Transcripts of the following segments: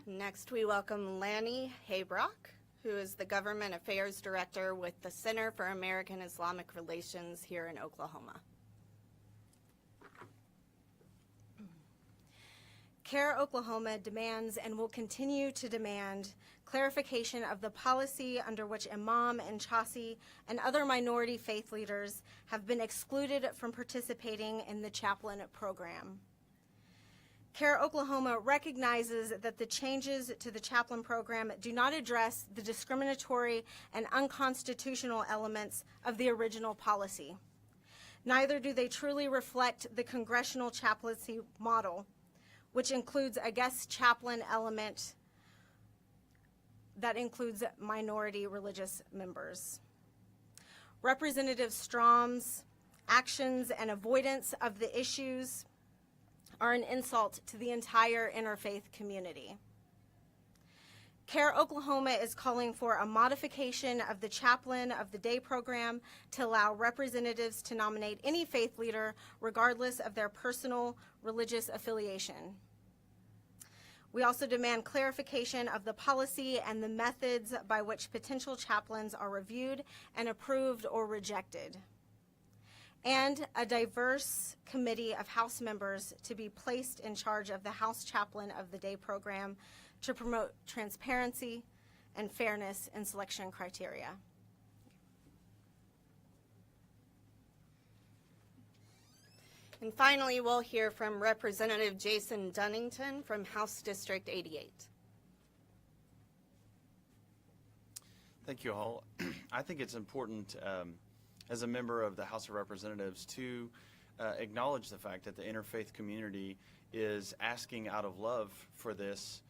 Next, we welcome Lani Habrock, who is the Government Affairs Director with the Center for American Islamic Relations here in Oklahoma. CARE Oklahoma demands and will continue to demand clarification of the policy under which Imam and Chasi and other minority faith leaders have been excluded from participating in the Chaplain program. CARE Oklahoma recognizes that the changes to the Chaplain program do not address the discriminatory and unconstitutional elements of the original policy. Neither do they truly reflect the congressional chaplaincy model, which includes a guest chaplain element that includes minority religious members. Representative Strom's actions and avoidance of the issues are an insult to the entire interfaith community. CARE Oklahoma is calling for a modification of the Chaplain of the Day program to allow representatives to nominate any faith leader regardless of their personal religious affiliation. We also demand clarification of the policy and the methods by which potential chaplains are reviewed and approved or rejected, and a diverse committee of House members to be placed in charge of the House Chaplain of the Day program to promote transparency and fairness in selection criteria. And finally, we'll hear from Representative Jason Dunnington from House District 88. Thank you all. I think it's important as a member of the House of Representatives to acknowledge the fact that the interfaith community is asking out of love for this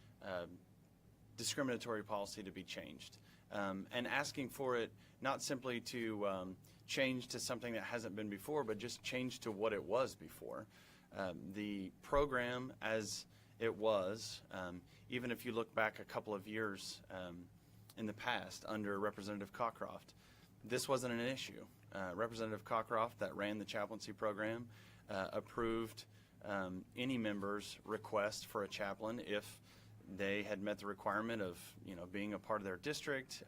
discriminatory policy to be changed, and asking for it not simply to change to something that hasn't been before, but just change to what it was before. The program as it was, even if you look back a couple of years in the past under Representative Cockcroft, this wasn't an issue. Representative Cockcroft, that ran the chaplaincy program, approved any member's request for a chaplain if they had met the requirement of, being a part of their district,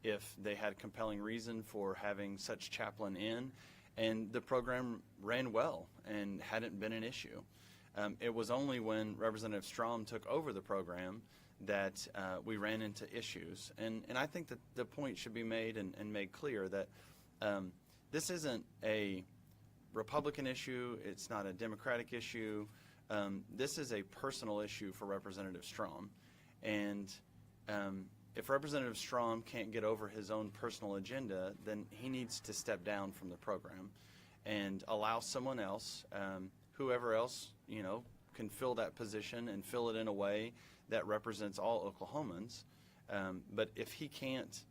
if they had compelling reason for having such chaplain in, and the program ran well and hadn't been an issue. It was only when Representative Strom took over the program that we ran into issues. And I think that the point should be made and made clear that this isn't a Republican issue, it's not a Democratic issue. This is a personal issue for Representative Strom. And if Representative Strom can't get over his own personal agenda, then he needs to step down from the program and allow someone else, whoever else, can fill that position and fill it in a way that represents all Oklahomans. But if he can't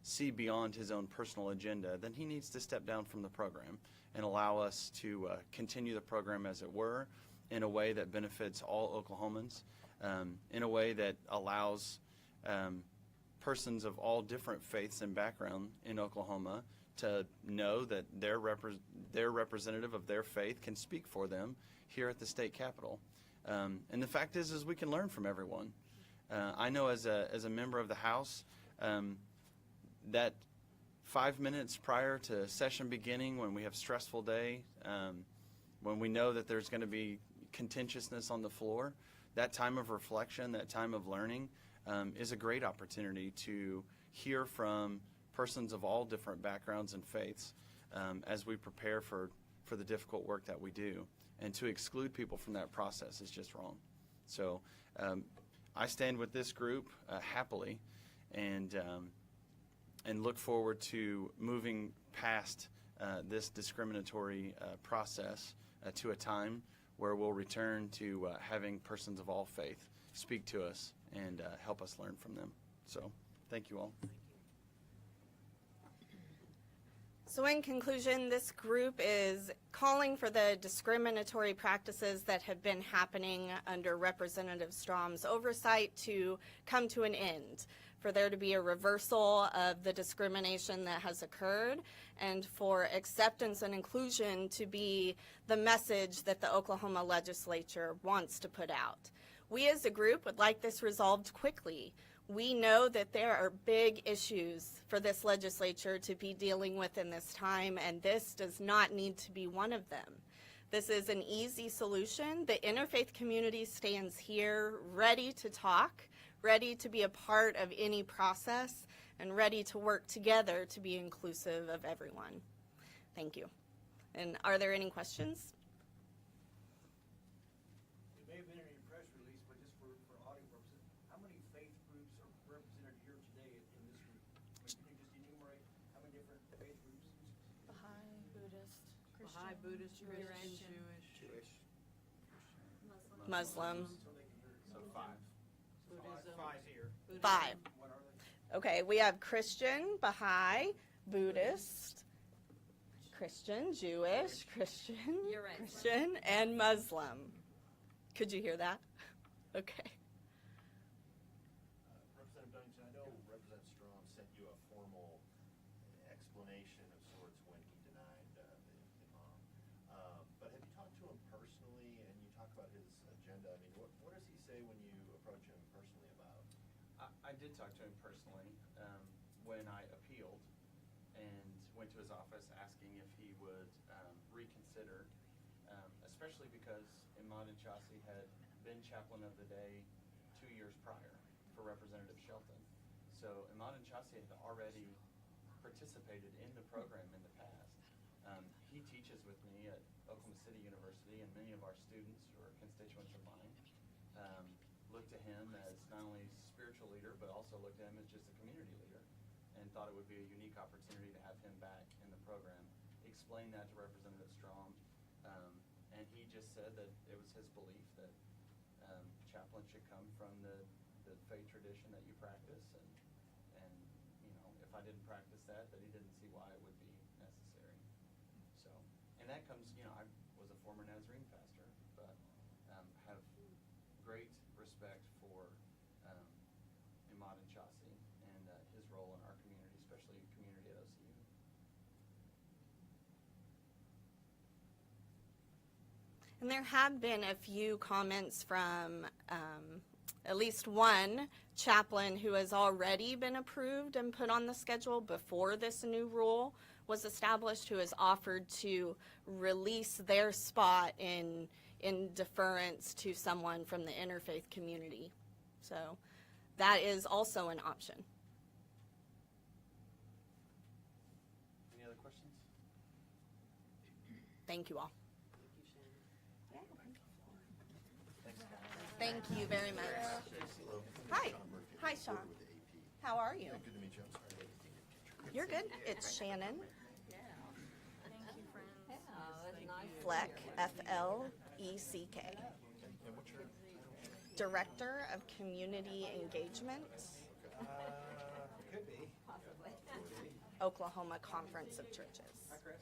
see beyond his own personal agenda, then he needs to step down from the program and allow us to continue the program as it were, in a way that benefits all Oklahomans, in a way that allows persons of all different faiths and background in Oklahoma to know that their representative of their faith can speak for them here at the state capitol. And the fact is we can learn from everyone. I know as a member of the House that 5 minutes prior to session beginning, when we have a stressful day, when we know that there's going to be contentiousness on the floor, that time of reflection, that time of learning is a great opportunity to hear from persons of all different backgrounds and faiths as we prepare for the difficult work that we do. And to exclude people from that process is just wrong. So I stand with this group happily and look forward to moving past this discriminatory process to a time where we'll return to having persons of all faith speak to us and help us learn from them. So thank you all. So in conclusion, this group is calling for the discriminatory practices that have been happening under Representative Strom's oversight to come to an end, for there to be a reversal of the discrimination that has occurred, and for acceptance and inclusion to be the message that the Oklahoma legislature wants to put out. We as a group would like this resolved quickly. We know that there are big issues for this legislature to be dealing with in this time, and this does not need to be one of them. This is an easy solution. The interfaith community stands here ready to talk, ready to be a part of any process, and ready to work together to be inclusive of everyone. Thank you. And are there any questions? It may have been in your press release, but just for audio purposes, how many faith groups are represented here today in this group? Can you just enumerate how many different faith groups? Baha'i, Buddhist, Christian, Baha'i, Buddhist, Christian, Jewish. Muslim. So they can hear. So 5. Buddhism. Five here. Five. What are they? Okay, we have Christian, Baha'i, Buddhist, Christian, Jewish, Christian, You're right. Christian, and Muslim. Could you hear that? Okay. Representative Dunnington, I know Representative Strom sent you a formal explanation of sorts when he denied the imam. But have you talked to him personally, and you talk about his agenda? I mean, what does he say when you approach him personally about? I did talk to him personally when I appealed and went to his office asking if he would reconsider, especially because Imad and Chassi had been chaplain of the day 2 years prior for Representative Shelton. So Imad and Chassi had already participated in the program in the past. He teaches with me at Oklahoma City University, and many of our students who are constituents of mine look to him as not only spiritual leader, but also look to him as just a community leader, and thought it would be a unique opportunity to have him back in the program. Explain that to Representative Strom, and he just said that it was his belief that chaplain should come from the faith tradition that you practice, and you know, if I didn't practice that he didn't see why it would be necessary. So, and that comes, you know, I was a former Nazarene pastor, but have great respect for Imad and Chassi and his role in our community, especially community at OCU. And there have been a few comments from at least one chaplain who has already been approved and put on the schedule before this new rule was established, who has offered to release their spot in deference to someone from the interfaith community. So that is also an option. Any other questions? Thank you all. Thanks. Thank you very much. Hi. Hi, Sean. How are you? Good to meet you. I'm sorry. You're good. It's Shannon Thank you, friends. Fleck, F-L-E-C-K. And what's your? Director of Community Engagement, Could be. Oklahoma Conference of Churches. Hi, Chris.